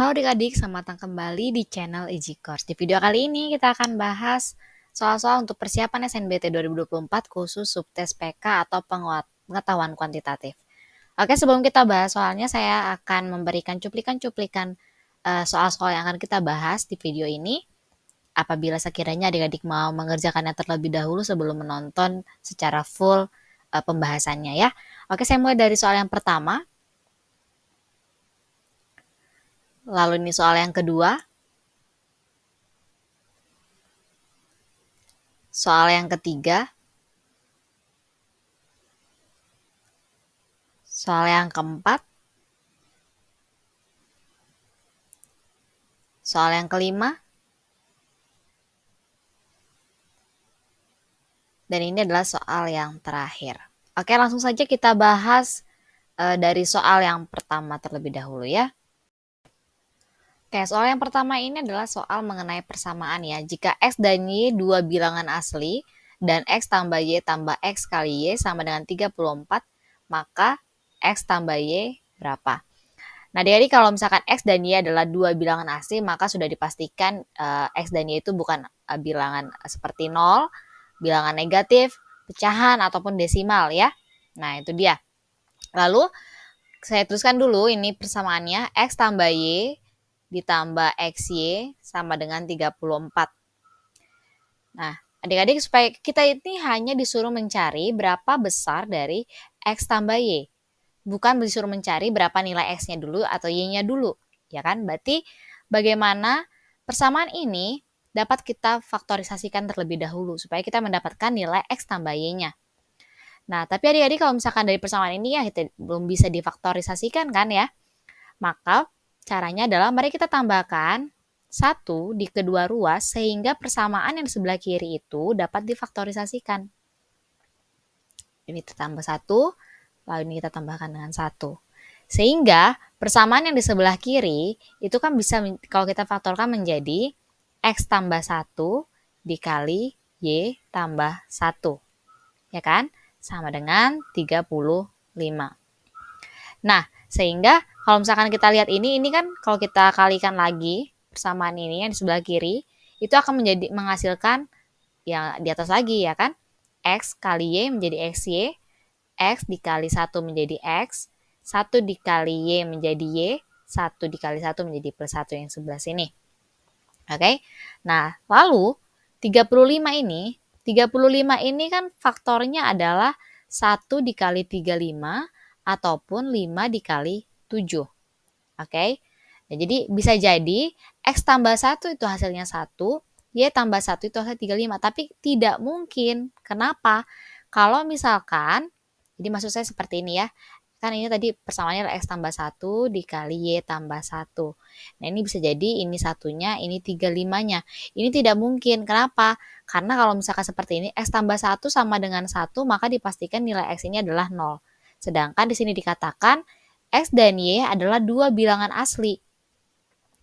Halo adik-adik, selamat datang kembali di channel Easy Course. Di video kali ini kita akan bahas soal-soal untuk persiapan SNBT 2024 khusus subtes PK atau pengetahuan kuantitatif. Oke, sebelum kita bahas soalnya, saya akan memberikan cuplikan-cuplikan soal-soal yang akan kita bahas di video ini. Apabila sekiranya adik-adik mau mengerjakannya terlebih dahulu sebelum menonton secara full pembahasannya ya. Oke, saya mulai dari soal yang pertama. Lalu ini soal yang kedua. Soal yang ketiga. Soal yang keempat. Soal yang kelima. Dan ini adalah soal yang terakhir. Oke, langsung saja kita bahas dari soal yang pertama terlebih dahulu ya. Oke, soal yang pertama ini adalah soal mengenai persamaan ya. Jika X dan Y dua bilangan asli dan X tambah Y tambah X kali Y sama dengan 34, maka X tambah Y berapa? Nah, jadi kalau misalkan X dan Y adalah dua bilangan asli, maka sudah dipastikan X dan Y itu bukan bilangan seperti 0, bilangan negatif, pecahan, ataupun desimal ya. Nah, itu dia. Lalu, saya tuliskan dulu ini persamaannya. X tambah Y ditambah XY sama dengan 34. Nah, adik-adik supaya kita ini hanya disuruh mencari berapa besar dari X tambah Y. Bukan disuruh mencari berapa nilai X-nya dulu atau Y-nya dulu. Ya kan? Berarti bagaimana persamaan ini dapat kita faktorisasikan terlebih dahulu supaya kita mendapatkan nilai X tambah Y-nya. Nah, tapi adik-adik kalau misalkan dari persamaan ini ya kita belum bisa difaktorisasikan kan ya. Maka caranya adalah mari kita tambahkan 1 di kedua ruas sehingga persamaan yang di sebelah kiri itu dapat difaktorisasikan. Ini kita tambah 1, lalu ini kita tambahkan dengan 1. Sehingga persamaan yang di sebelah kiri itu kan bisa kalau kita faktorkan menjadi X tambah 1 dikali Y tambah 1. Ya kan? Sama dengan 35. Nah, sehingga kalau misalkan kita lihat ini kan kalau kita kalikan lagi persamaan ini yang di sebelah kiri, itu akan menghasilkan yang di atas lagi ya kan? X kali Y menjadi XY, X dikali 1 menjadi X, 1 dikali Y menjadi Y, 1 dikali 1 menjadi plus 1 yang sebelah sini. Oke? Nah, lalu 35 ini kan faktornya adalah 1 dikali 35 ataupun 5 dikali 7. Oke? Nah, jadi bisa jadi X tambah 1 itu hasilnya 1, Y tambah 1 itu hasilnya 35. Tapi tidak mungkin. Kenapa? Kalau misalkan, jadi maksud saya seperti ini ya. Kan ini tadi persamaannya adalah X tambah 1 dikali Y tambah 1. Nah, ini bisa jadi ini satunya, ini 35-nya. Ini tidak mungkin. Kenapa? Karena kalau misalkan seperti ini, X tambah 1 sama dengan 1, maka dipastikan nilai X ini adalah 0. Sedangkan di sini dikatakan X dan Y adalah dua bilangan asli.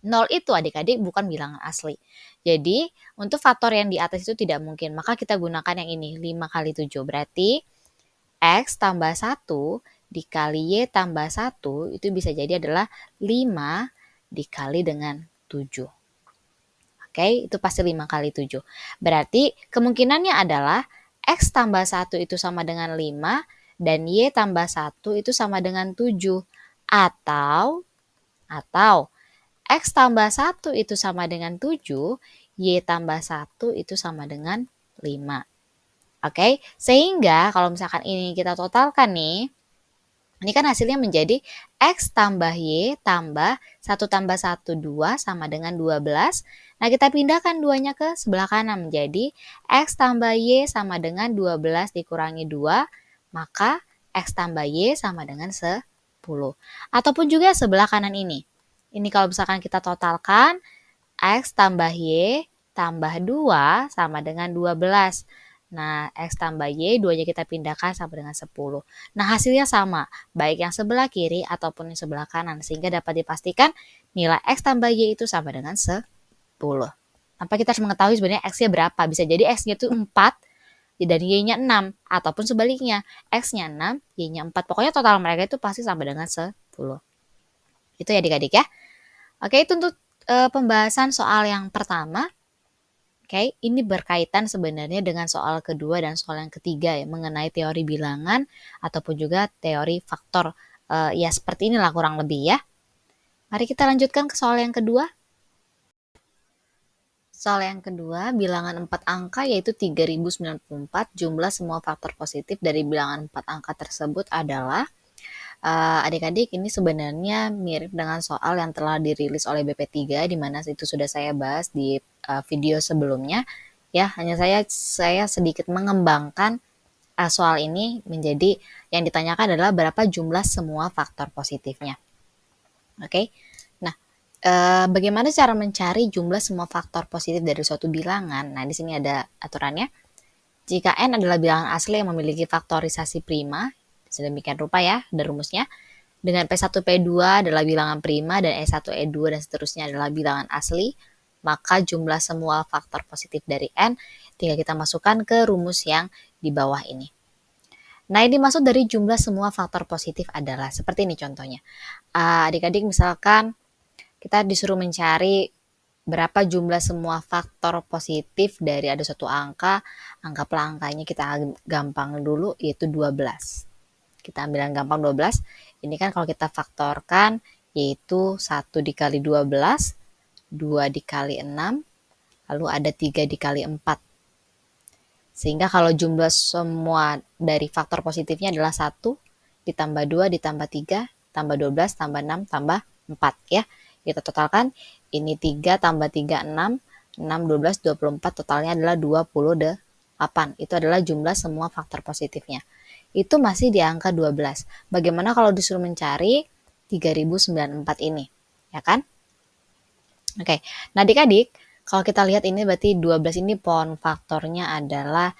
0 itu adik-adik bukan bilangan asli. Jadi, untuk faktor yang di atas itu tidak mungkin. Maka kita gunakan yang ini, 5 kali 7. Berarti, X tambah 1 dikali Y tambah 1 itu bisa jadi adalah 5 dikali dengan 7. Oke, itu pasti 5 kali 7. Berarti, kemungkinannya adalah X tambah 1 itu sama dengan 5 dan Y tambah 1 itu sama dengan 7. Atau X tambah 1 itu sama dengan 7, Y tambah 1 itu sama dengan 5. Oke, sehingga kalau misalkan ini kita totalkan nih, ini kan hasilnya menjadi X tambah Y tambah 1 tambah 1, 2 sama dengan 12. Nah, kita pindahkan 2-nya ke sebelah kanan menjadi X tambah Y sama dengan 12 dikurangi 2, maka X tambah Y sama dengan 10. Ataupun juga sebelah kanan ini. Ini kalau misalkan kita totalkan, X tambah Y tambah 2 sama dengan 12. Nah, X tambah Y, 2-nya kita pindahkan sama dengan 10. Nah, hasilnya sama, baik yang sebelah kiri ataupun yang sebelah kanan. Sehingga dapat dipastikan nilai X tambah Y itu sama dengan 10. Tanpa kita harus mengetahui sebenarnya X-nya berapa. Bisa jadi X-nya itu 4 dan Y-nya 6. Ataupun sebaliknya, X-nya 6, Y-nya 4. Pokoknya total mereka itu pasti sama dengan 10. Itu ya adik-adik ya. Oke, itu untuk pembahasan soal yang pertama. Oke, ini berkaitan sebenarnya dengan soal kedua dan soal yang ketiga ya, mengenai teori bilangan ataupun juga teori faktor. Ya seperti inilah kurang lebih ya. Mari kita lanjutkan ke soal yang kedua. Soal yang kedua, bilangan 4 angka yaitu 3094. Jumlah semua faktor positif dari bilangan 4 angka tersebut adalah, adik-adik ini sebenarnya mirip dengan soal yang telah dirilis oleh BP3, di mana itu sudah saya bahas di video sebelumnya. Ya, hanya saya sedikit mengembangkan soal ini menjadi yang ditanyakan adalah berapa jumlah semua faktor positifnya. Oke. Nah, bagaimana cara mencari jumlah semua faktor positif dari suatu bilangan? Nah, di sini ada aturannya. Jika n adalah bilangan asli yang memiliki faktorisasi prima, sedemikian rupa ya, ada rumusnya. Dengan P1, P2 adalah bilangan prima dan E1, E2 dan seterusnya adalah bilangan asli, maka jumlah semua faktor positif dari n tinggal kita masukkan ke rumus yang di bawah ini. Nah, ini dimaksud dari jumlah semua faktor positif adalah seperti ini contohnya. Adik-adik misalkan kita disuruh mencari berapa jumlah semua faktor positif dari ada suatu angka, anggaplah angkanya kita gampang dulu yaitu 12. Kita ambil yang gampang 12. Ini kan kalau kita faktorkan yaitu 1 dikali 12, 2 dikali 6, lalu ada 3 dikali 4. Sehingga kalau jumlah semua dari faktor positifnya adalah 1, ditambah 2, ditambah 3, tambah 12, tambah 6, tambah 4 ya. Kita totalkan, ini 3 tambah 3, 6, 6, 12, 24, totalnya adalah 28. Itu adalah jumlah semua faktor positifnya. Itu masih di angka 12. Bagaimana kalau disuruh mencari 3094 ini? Ya kan? Oke, nah adik-adik, kalau kita lihat ini berarti 12 ini pohon faktornya adalah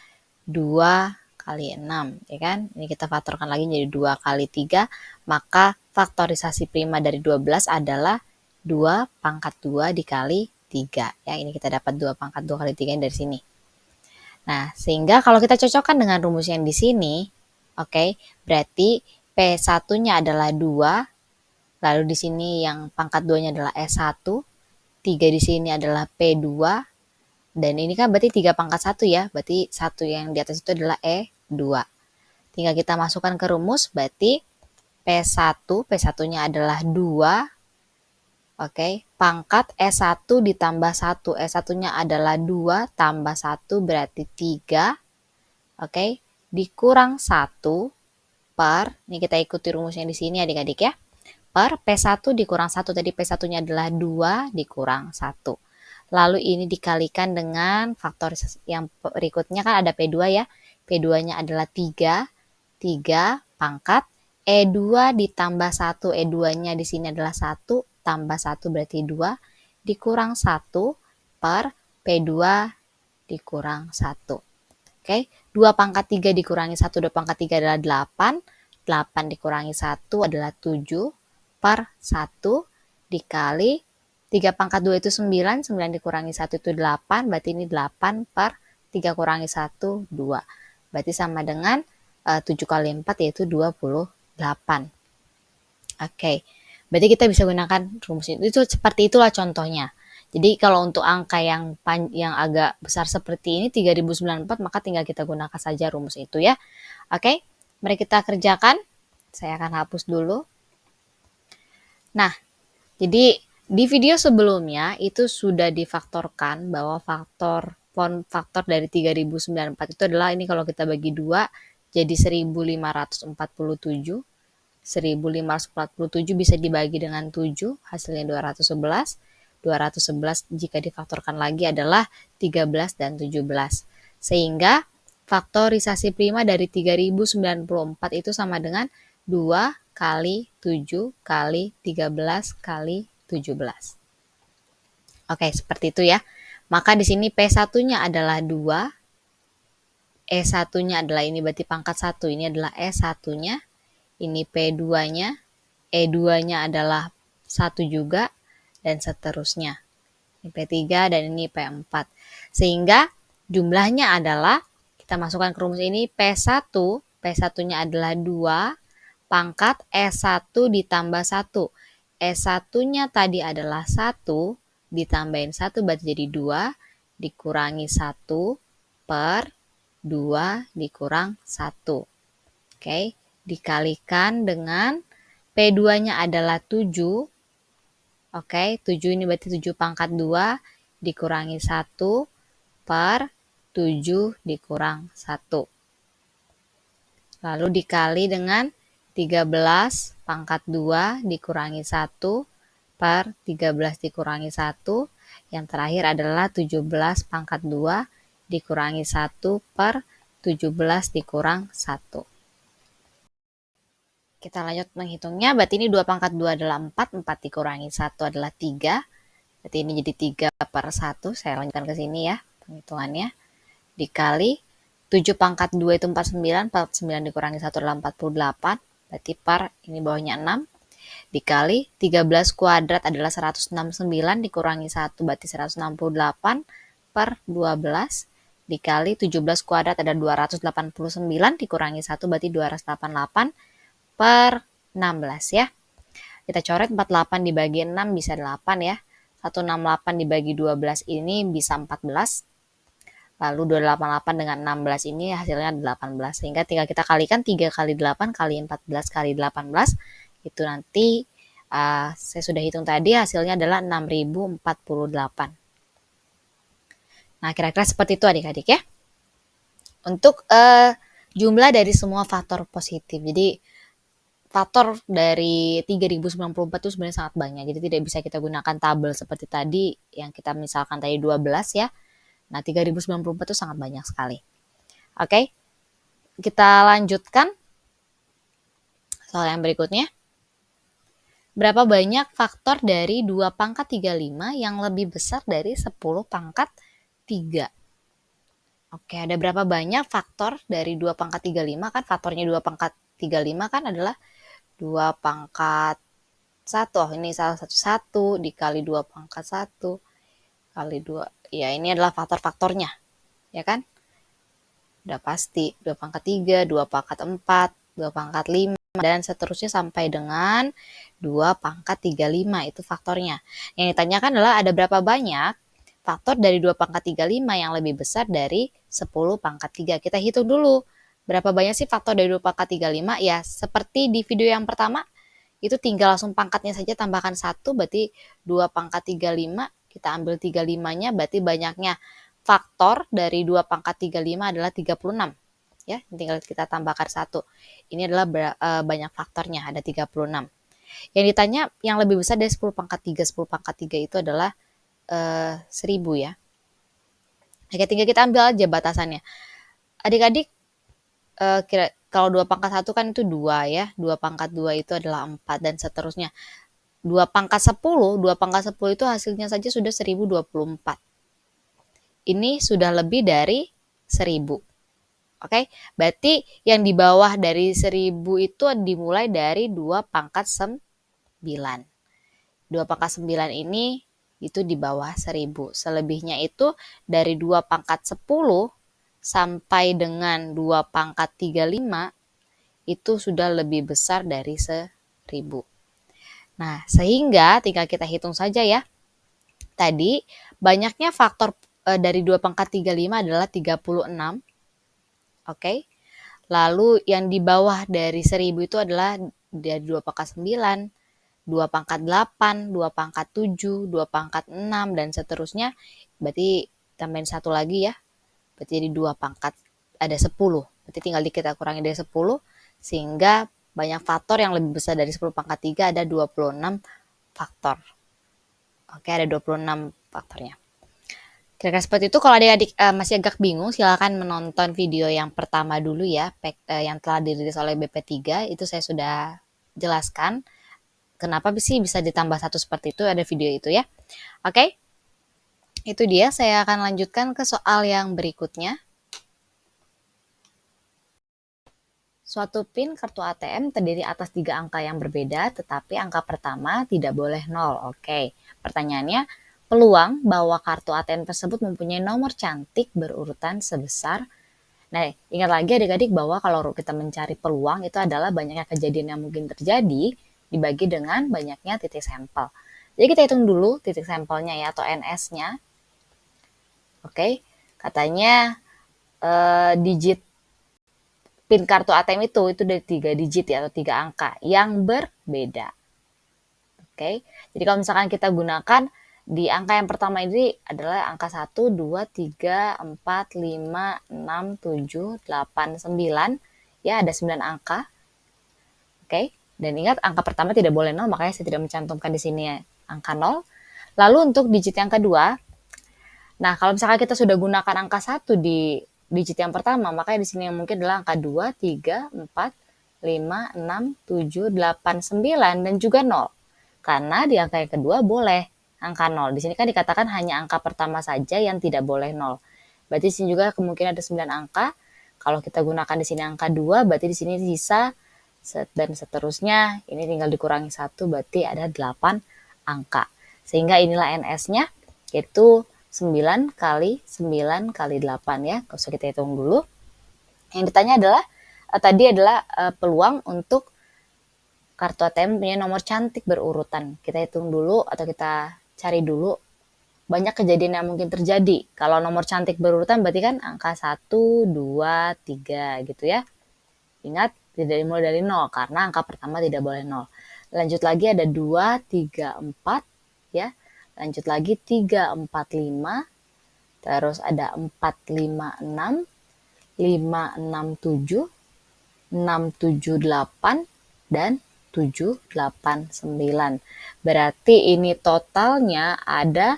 2 kali 6, ya kan? Ini kita faktorkan lagi jadi 2 kali 3, maka faktorisasi prima dari 12 adalah 2 pangkat 2 dikali 3. Ya, ini kita dapat 2 pangkat 2 kali 3 dari sini. Nah, sehingga kalau kita cocokkan dengan rumus yang di sini, oke, berarti P1-nya adalah 2, lalu di sini yang pangkat 2-nya adalah S1, 3 di sini adalah P2, dan ini kan berarti 3 pangkat 1 ya, berarti 1 yang di atas itu adalah E2. Tinggal kita masukkan ke rumus, berarti P1, P1-nya adalah 2, oke, pangkat S1 ditambah 1, S1-nya adalah 2 tambah 1 berarti 3, oke, dikurang 1 per, ini kita ikuti rumusnya di sini adik-adik ya, per P1 dikurang 1, tadi P1-nya adalah 2 dikurang 1. Lalu ini dikalikan dengan faktor yang berikutnya kan ada P2 ya. P2-nya adalah 3, 3 pangkat E2 ditambah 1, E2-nya di sini adalah 1 tambah 1 berarti 2 dikurang 1 per P2 dikurang 1. Oke, 2 pangkat 3 dikurangi 1, 2 pangkat 3 adalah 8, 8 dikurangi 1 adalah 7 per 1 dikali 3 pangkat 2 itu 9, 9 dikurangi 1 itu 8, berarti ini 8 per 3 kurangi 1, 2. Berarti sama dengan 7 kali 4 yaitu 28. Oke, berarti kita bisa gunakan rumus itu seperti itulah contohnya. Jadi kalau untuk angka yang agak besar seperti ini 3094 maka tinggal kita gunakan saja rumus itu ya. Oke, mari kita kerjakan. Saya akan hapus dulu. Nah, jadi di video sebelumnya itu sudah difaktorkan bahwa faktor dari 3094 itu adalah ini kalau kita bagi 2 jadi 1547. 1547 bisa dibagi dengan 7, hasilnya 211. 211 jika difaktorkan lagi adalah 13 dan 17. Sehingga faktorisasi prima dari 3094 itu sama dengan 2 kali 7 kali 13 kali 17. Oke, seperti itu ya. Maka di sini P1-nya adalah 2, E1-nya adalah ini berarti pangkat 1, ini adalah E1-nya. Ini P2-nya, E2-nya adalah 1 juga, dan seterusnya. Ini P3 dan ini P4. Sehingga jumlahnya adalah, kita masukkan ke rumus ini, P1, P1-nya adalah 2, pangkat E1 ditambah 1. S1-nya tadi adalah 1, ditambahin 1 berarti jadi 2, dikurangi 1 per 2 dikurang 1. Oke, dikalikan dengan P2-nya adalah 7. Oke, 7 ini berarti 7 pangkat 2 dikurangi 1 per 7 dikurang 1. Lalu dikali dengan 13 pangkat 2 dikurangi 1 per 13 dikurangi 1. Yang terakhir adalah 17 pangkat 2 dikurangi 1 per 17 dikurang 1. Kita lanjut menghitungnya, berarti ini 2 pangkat 2 adalah 4, 4 dikurangi 1 adalah 3, berarti ini jadi 3 per 1, saya lanjutkan ke sini ya, penghitungannya, dikali 7 pangkat 2 itu 49, 49 dikurangi 1 adalah 48, berarti per, ini bawahnya 6, dikali 13 kuadrat adalah 169, dikurangi 1, berarti 168, per 12, dikali 17 kuadrat ada 289, dikurangi 1, berarti 288, per 16 ya. Kita coret 48 dibagi 6 bisa 8 ya. 168 dibagi 12 ini bisa 14. Lalu 288 dengan 16 ini hasilnya 18. Sehingga tinggal kita kalikan 3 kali 8 kali 14 kali 18. Itu nanti saya sudah hitung tadi hasilnya adalah 6048. Nah kira-kira seperti itu adik-adik ya. Untuk jumlah dari semua faktor positif. Jadi faktor dari 3094 itu sebenarnya sangat banyak. Jadi tidak bisa kita gunakan tabel seperti tadi yang kita misalkan tadi 12 ya. Nah, 3094 itu sangat banyak sekali. Oke. Kita lanjutkan soal yang berikutnya. Berapa banyak faktor dari 2 pangkat 35 yang lebih besar dari 10 pangkat 3? Oke, ada berapa banyak faktor dari 2 pangkat 35 kan faktornya 2 pangkat 35 kan adalah 2 pangkat 1, ini salah satu 1 dikali 2 pangkat 1 kali 2, ya ini adalah faktor-faktornya, ya kan? Udah pasti, 2 pangkat 3, 2 pangkat 4, 2 pangkat 5, dan seterusnya sampai dengan 2 pangkat 35, itu faktornya. Yang ditanyakan adalah ada berapa banyak faktor dari 2 pangkat 35 yang lebih besar dari 10 pangkat 3. Kita hitung dulu. Berapa banyak sih faktor dari 2 pangkat 35? Ya, seperti di video yang pertama, itu tinggal langsung pangkatnya saja tambahkan 1, berarti 2 pangkat 35, kita ambil 35-nya, berarti banyaknya faktor dari 2 pangkat 35 adalah 36. Ya, tinggal kita tambahkan 1. Ini adalah banyak faktornya, ada 36. Yang ditanya yang lebih besar dari 10 pangkat 3, 10 pangkat 3 itu adalah 1000 ya. Oke, tinggal kita ambil aja batasannya. Adik-adik, kalau 2 pangkat 1 kan itu 2 ya, 2 pangkat 2 itu adalah 4 dan seterusnya. 2 pangkat 10, 2 pangkat 10 itu hasilnya saja sudah 1024. Ini sudah lebih dari 1000. Oke, berarti yang di bawah dari 1000 itu dimulai dari 2 pangkat 9. 2 pangkat 9 ini itu di bawah 1000. Selebihnya itu dari 2 pangkat 10 sampai dengan 2 pangkat 35 itu sudah lebih besar dari 1000. Nah, sehingga tinggal kita hitung saja ya. Tadi banyaknya faktor dari 2 pangkat 35 adalah 36. Oke. Lalu yang di bawah dari 1000 itu adalah dari 2 pangkat 9, 2 pangkat 8, 2 pangkat 7, 2 pangkat 6, dan seterusnya. Berarti tambahin 1 lagi ya. Berarti jadi 2 pangkat, ada 10. Berarti tinggal kita kurangi dari 10, sehingga banyak faktor yang lebih besar dari 10 pangkat 3 ada 26 faktor. Oke, ada 26 faktornya. Kira-kira seperti itu. Kalau adik-adik masih agak bingung, silakan menonton video yang pertama dulu ya, yang telah dirilis oleh BP3. Itu saya sudah jelaskan kenapa sih bisa ditambah 1 seperti itu, ada video itu ya. Oke, itu dia. Saya akan lanjutkan ke soal yang berikutnya. Suatu PIN kartu ATM terdiri atas 3 angka yang berbeda, tetapi angka pertama tidak boleh 0. Oke, pertanyaannya, peluang bahwa kartu ATM tersebut mempunyai nomor cantik berurutan sebesar. Nah, ingat lagi adik-adik bahwa kalau kita mencari peluang itu adalah banyaknya kejadian yang mungkin terjadi dibagi dengan banyaknya titik sampel. Jadi kita hitung dulu titik sampelnya ya, atau NS-nya. Oke, katanya digit PIN kartu ATM itu dari 3 digit ya, atau 3 angka yang berbeda. Oke, jadi kalau misalkan kita gunakan di angka yang pertama ini adalah angka 1, 2, 3, 4, 5, 6, 7, 8, 9. Ya, ada 9 angka. Oke, dan ingat angka pertama tidak boleh 0, makanya saya tidak mencantumkan di sini ya, angka 0. Lalu untuk digit yang kedua, nah kalau misalkan kita sudah gunakan angka 1 di digit yang pertama, makanya di sini yang mungkin adalah angka 2, 3, 4, 5, 6, 7, 8, 9, dan juga 0. Karena di angka yang kedua boleh angka 0. Di sini kan dikatakan hanya angka pertama saja yang tidak boleh 0. Berarti di sini juga kemungkinan ada 9 angka. Kalau kita gunakan di sini angka 2, berarti di sini sisa dan seterusnya. Ini tinggal dikurangi 1, berarti ada 8 angka. Sehingga inilah NS-nya, yaitu 9 kali 9 kali 8 ya. Nggak usah kita hitung dulu. Yang ditanya adalah, tadi adalah peluang untuk kartu ATM punya nomor cantik berurutan. Kita hitung dulu atau kita cari dulu banyak kejadian yang mungkin terjadi. Kalau nomor cantik berurutan berarti kan angka 1, 2, 3 gitu ya. Ingat, tidak dimulai dari 0 karena angka pertama tidak boleh 0. Lanjut lagi ada 2, 3, 4 ya. Lanjut lagi 3, 4, 5. Terus ada 4, 5, 6. 5, 6, 7. 6, 7, 8. Dan 7, 8, 9. Berarti ini totalnya ada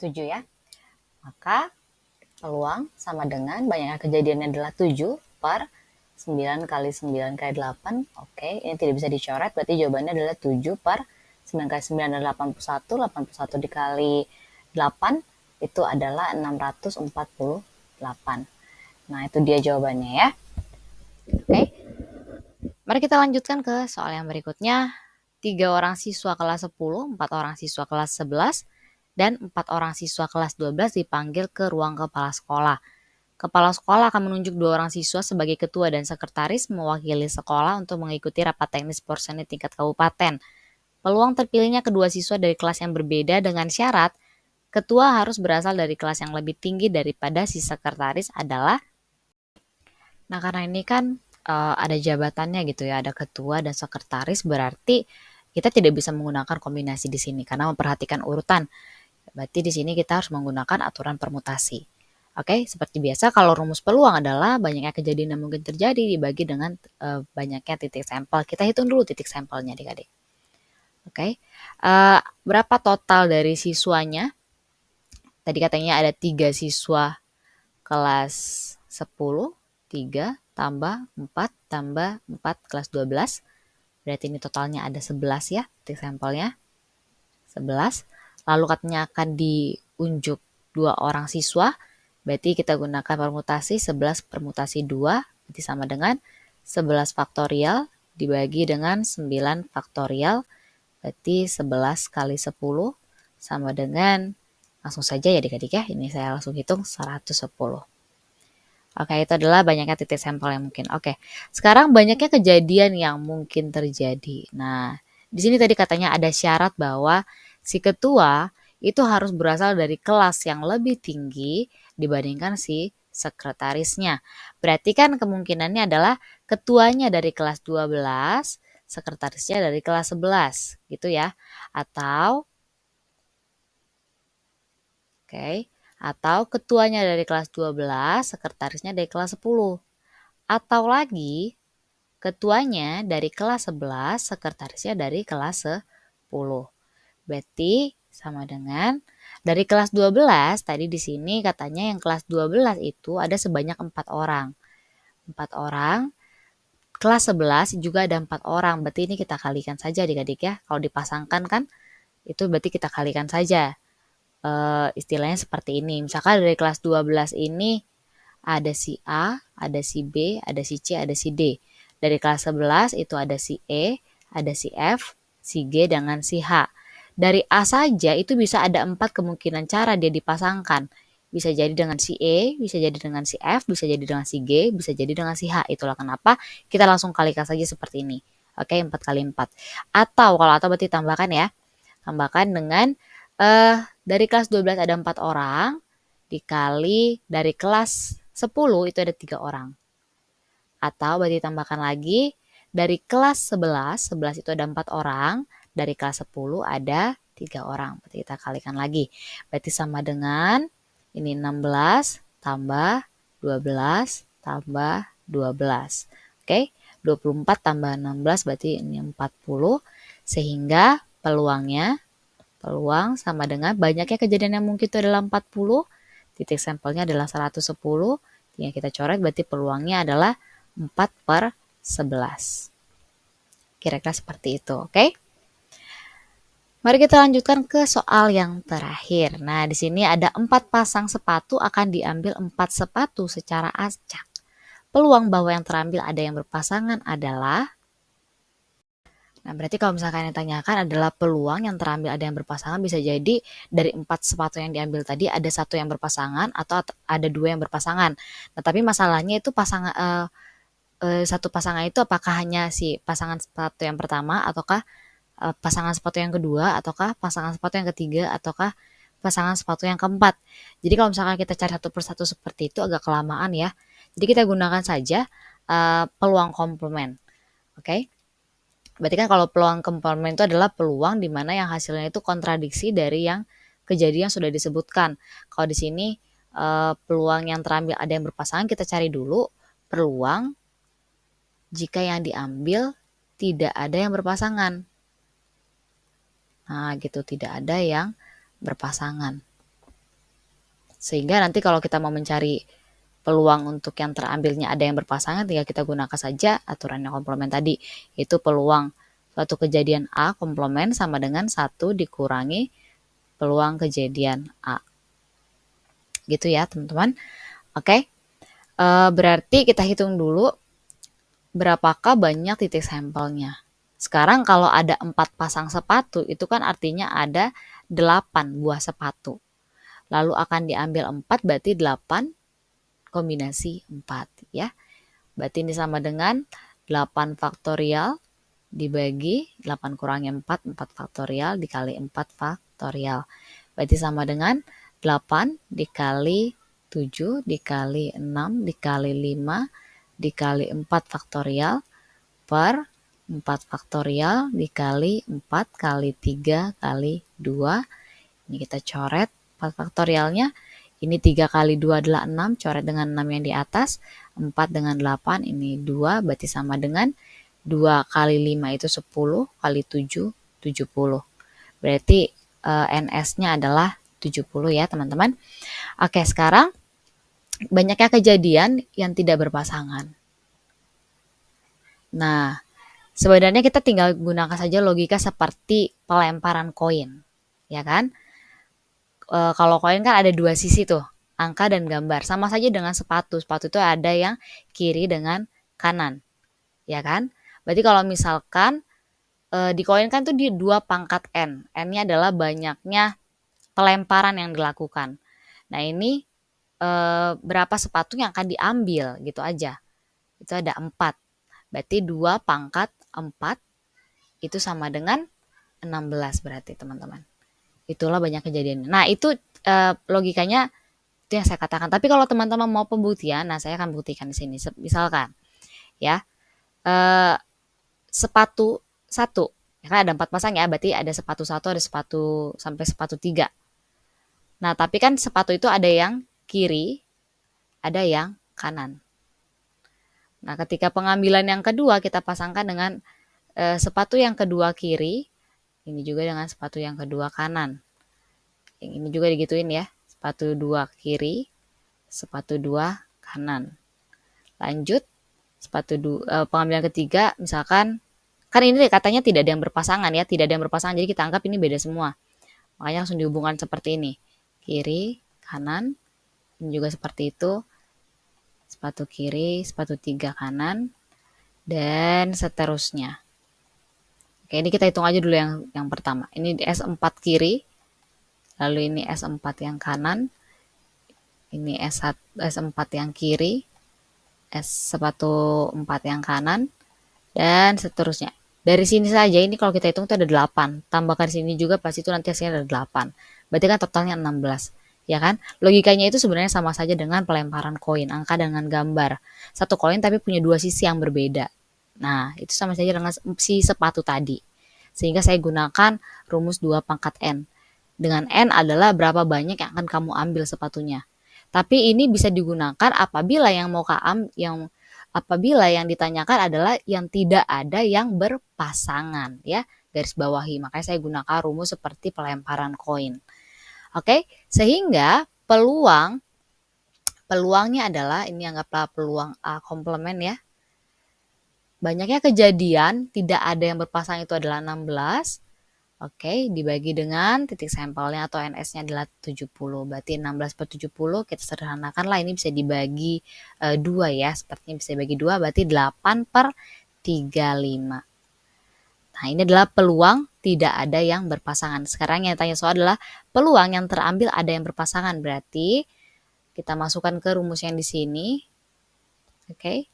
7 ya. Maka peluang sama dengan banyaknya kejadiannya adalah 7 per 9 kali 9 kali 8. Oke, ini tidak bisa dicoret, berarti jawabannya adalah 7 per 9 kali 9 adalah 81. 81 dikali 8 itu adalah 648. Nah, itu dia jawabannya ya. Oke. Mari kita lanjutkan ke soal yang berikutnya. 3 orang siswa kelas 10, 4 orang siswa kelas 11, dan 4 orang siswa kelas 12 dipanggil ke ruang kepala sekolah. Kepala sekolah akan menunjuk 2 orang siswa sebagai ketua dan sekretaris mewakili sekolah untuk mengikuti rapat teknis porseni tingkat kabupaten. Peluang terpilihnya kedua siswa dari kelas yang berbeda dengan syarat ketua harus berasal dari kelas yang lebih tinggi daripada si sekretaris adalah. Nah, karena ini kan ada jabatannya gitu ya, ada ketua dan sekretaris, berarti kita tidak bisa menggunakan kombinasi di sini karena memperhatikan urutan. Berarti di sini kita harus menggunakan aturan permutasi. Oke, seperti biasa kalau rumus peluang adalah banyaknya kejadian yang mungkin terjadi dibagi dengan banyaknya titik sampel. Kita hitung dulu titik sampelnya adik-adik. Oke, berapa total dari siswanya? Tadi katanya ada 3 siswa kelas 10, 3 tambah 4 tambah 4 kelas 12. Berarti ini totalnya ada 11 ya, titik sampelnya. 11. Lalu katanya akan diunjuk 2 orang siswa. Berarti kita gunakan permutasi 11 permutasi 2. Berarti sama dengan 11 faktorial dibagi dengan 9 faktorial. Berarti 11 kali 10 sama dengan, langsung saja ya adik-adik ya. Ini saya langsung hitung 110. Oke, itu adalah banyaknya titik sampel yang mungkin. Oke, sekarang banyaknya kejadian yang mungkin terjadi. Nah, di sini tadi katanya ada syarat bahwa si ketua itu harus berasal dari kelas yang lebih tinggi dibandingkan si sekretarisnya. Berarti kan kemungkinannya adalah ketuanya dari kelas 12, sekretarisnya dari kelas 11, gitu ya. Atau, oke. Atau ketuanya dari kelas 12, sekretarisnya dari kelas 10. Atau lagi, ketuanya dari kelas 11, sekretarisnya dari kelas 10. Berarti sama dengan dari kelas 12, tadi di sini katanya yang kelas 12 itu ada sebanyak 4 orang. 4 orang. Kelas 11 juga ada 4 orang. Berarti ini kita kalikan saja adik-adik ya. Kalau dipasangkan kan, itu berarti kita kalikan saja. Istilahnya seperti ini. Misalkan dari kelas 12 ini ada si A, ada si B, ada si C, ada si D. Dari kelas 11 itu ada si E, ada si F, si G, dengan si H. Dari A saja itu bisa ada 4 kemungkinan cara dia dipasangkan. Bisa jadi dengan si E, bisa jadi dengan si F, bisa jadi dengan si G, bisa jadi dengan si H. Itulah kenapa kita langsung kalikan saja seperti ini. Oke, 4 kali 4. Atau berarti tambahkan ya. Tambahkan dengan dari kelas 12 ada 4 orang, dikali dari kelas 10 itu ada 3 orang. Atau berarti tambahkan lagi, dari kelas 11, 11 itu ada 4 orang, dari kelas 10 ada 3 orang. Berarti kita kalikan lagi. Berarti sama dengan ini 16 tambah 12 tambah 12. Oke, 24 tambah 16 berarti ini 40. Sehingga peluang sama dengan banyaknya kejadian yang mungkin itu adalah 40, titik sampelnya adalah 110, yang kita coret berarti peluangnya adalah 4/11. Kira-kira seperti itu, oke? Mari kita lanjutkan ke soal yang terakhir. Nah, di sini ada 4 pasang sepatu akan diambil 4 sepatu secara acak. Peluang bahwa yang terambil ada yang berpasangan adalah. Nah, berarti kalau misalkan yang ditanyakan adalah peluang yang terambil ada yang berpasangan, bisa jadi dari 4 sepatu yang diambil tadi ada 1 yang berpasangan atau ada 2 yang berpasangan. Nah, tapi masalahnya itu satu pasangan itu apakah hanya si pasangan sepatu yang pertama ataukah pasangan sepatu yang kedua ataukah pasangan sepatu yang ketiga ataukah pasangan sepatu yang keempat. Jadi kalau misalkan kita cari satu persatu seperti itu agak kelamaan ya. Jadi kita gunakan saja peluang komplement. Oke? Berarti kan kalau peluang komplement itu adalah peluang di mana yang hasilnya itu kontradiksi dari yang kejadian sudah disebutkan. Kalau di sini peluang yang terambil ada yang berpasangan, kita cari dulu peluang jika yang diambil tidak ada yang berpasangan. Nah, gitu, tidak ada yang berpasangan. Sehingga nanti kalau kita mau mencari peluang untuk yang terambilnya ada yang berpasangan, tinggal kita gunakan saja aturan yang komplement tadi, yaitu peluang suatu kejadian A komplement sama dengan 1 dikurangi peluang kejadian A. Gitu ya, teman-teman. Oke. Berarti kita hitung dulu berapakah banyak titik sampelnya. Sekarang kalau ada 4 pasang sepatu, itu kan artinya ada 8 buah sepatu. Lalu akan diambil 4, berarti 8 kombinasi 4 ya. Berarti ini sama dengan 8 faktorial dibagi 8 kurangi 4, 4 faktorial dikali 4 faktorial. Berarti sama dengan 8 dikali 7 dikali 6 dikali 5 dikali 4 faktorial per 4 faktorial dikali 4 kali 3 kali 2. Ini kita coret 4 faktorialnya. Ini 3 kali 2 adalah 6, coret dengan 6 yang di atas. 4 dengan 8, ini 2, berarti sama dengan 2 kali 5 itu 10, kali 7, 70. Berarti NS-nya adalah 70 ya teman-teman. Oke, sekarang banyaknya kejadian yang tidak berpasangan. Nah, sebenarnya kita tinggal gunakan saja logika seperti pelemparan koin, ya kan? Kalau koin kan ada 2 sisi tuh, angka dan gambar. Sama saja dengan sepatu. Sepatu itu ada yang kiri dengan kanan, ya kan? Berarti kalau misalkan di koin kan tuh di 2 pangkat N. N-nya adalah banyaknya pelemparan yang dilakukan. Nah, ini berapa sepatu yang akan diambil gitu aja. Itu ada 4. Berarti 2 pangkat 4 itu sama dengan 16 berarti teman-teman. Itulah banyak kejadian. Nah, itu logikanya itu yang saya katakan. Tapi kalau teman-teman mau pembuktian, nah saya akan buktikan di sini. Misalkan ya, sepatu 1, ya kan ada 4 pasang ya, berarti ada sepatu 1, ada sepatu sampai sepatu 3. Nah, tapi kan sepatu itu ada yang kiri, ada yang kanan. Nah, ketika pengambilan yang kedua kita pasangkan dengan sepatu yang kedua kiri, ini juga dengan sepatu yang kedua kanan. Yang ini juga digituin ya, sepatu 2 kiri, sepatu 2 kanan. Lanjut, pengambilan ketiga, misalkan, kan ini katanya tidak ada yang berpasangan ya, tidak ada yang berpasangan, jadi kita anggap ini beda semua. Makanya langsung dihubungkan seperti ini. Kiri, kanan, ini juga seperti itu. Sepatu kiri, sepatu 3 kanan, dan seterusnya. Oke, ini kita hitung aja dulu yang pertama. Ini S4 kiri, lalu ini S4 yang kanan, ini S4 yang kiri, sepatu 4 yang kanan, dan seterusnya. Dari sini saja ini kalau kita hitung itu ada 8. Tambahkan sini juga pasti itu nanti hasilnya ada 8. Berarti kan totalnya 16. Ya kan? Logikanya itu sebenarnya sama saja dengan pelemparan koin, angka dengan gambar. Satu koin tapi punya dua sisi yang berbeda. Nah, itu sama saja dengan si sepatu tadi. Sehingga saya gunakan rumus 2 pangkat N. Dengan N adalah berapa banyak yang akan kamu ambil sepatunya. Tapi ini bisa digunakan apabila yang ditanyakan adalah yang tidak ada yang berpasangan ya, garis bawahi. Makanya saya gunakan rumus seperti pelemparan koin. Oke, sehingga peluangnya adalah ini anggaplah peluang A komplement ya. Banyaknya kejadian tidak ada yang berpasangan itu adalah 16. Oke, dibagi dengan titik sampelnya atau NS-nya adalah 70. Berarti 16 per 70 kita sederhanakan lah, ini bisa dibagi 2 ya. Sepertinya bisa dibagi 2, berarti 8 per 35. Nah, ini adalah peluang tidak ada yang berpasangan. Sekarang yang tanya soal adalah peluang yang terambil ada yang berpasangan. Berarti kita masukkan ke rumus yang di sini. Oke,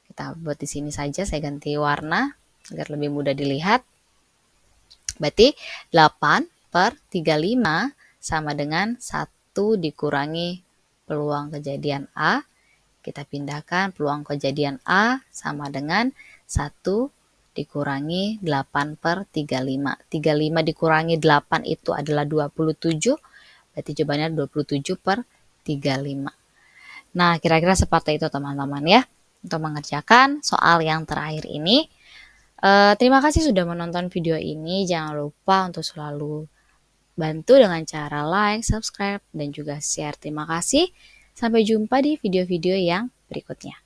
kita buat di sini saja. Saya ganti warna agar lebih mudah dilihat. Berarti 8 per 35 sama dengan 1 dikurangi peluang kejadian A. Kita pindahkan peluang kejadian A sama dengan 1 dikurangi 8 per 35. 35 dikurangi 8 itu adalah 27. Berarti jawabannya 27 per 35. Nah, kira-kira seperti itu teman-teman ya. Untuk mengerjakan soal yang terakhir ini. Terima kasih sudah menonton video ini. Jangan lupa untuk selalu bantu dengan cara like, subscribe, dan juga share. Terima kasih. Sampai jumpa di video-video yang berikutnya.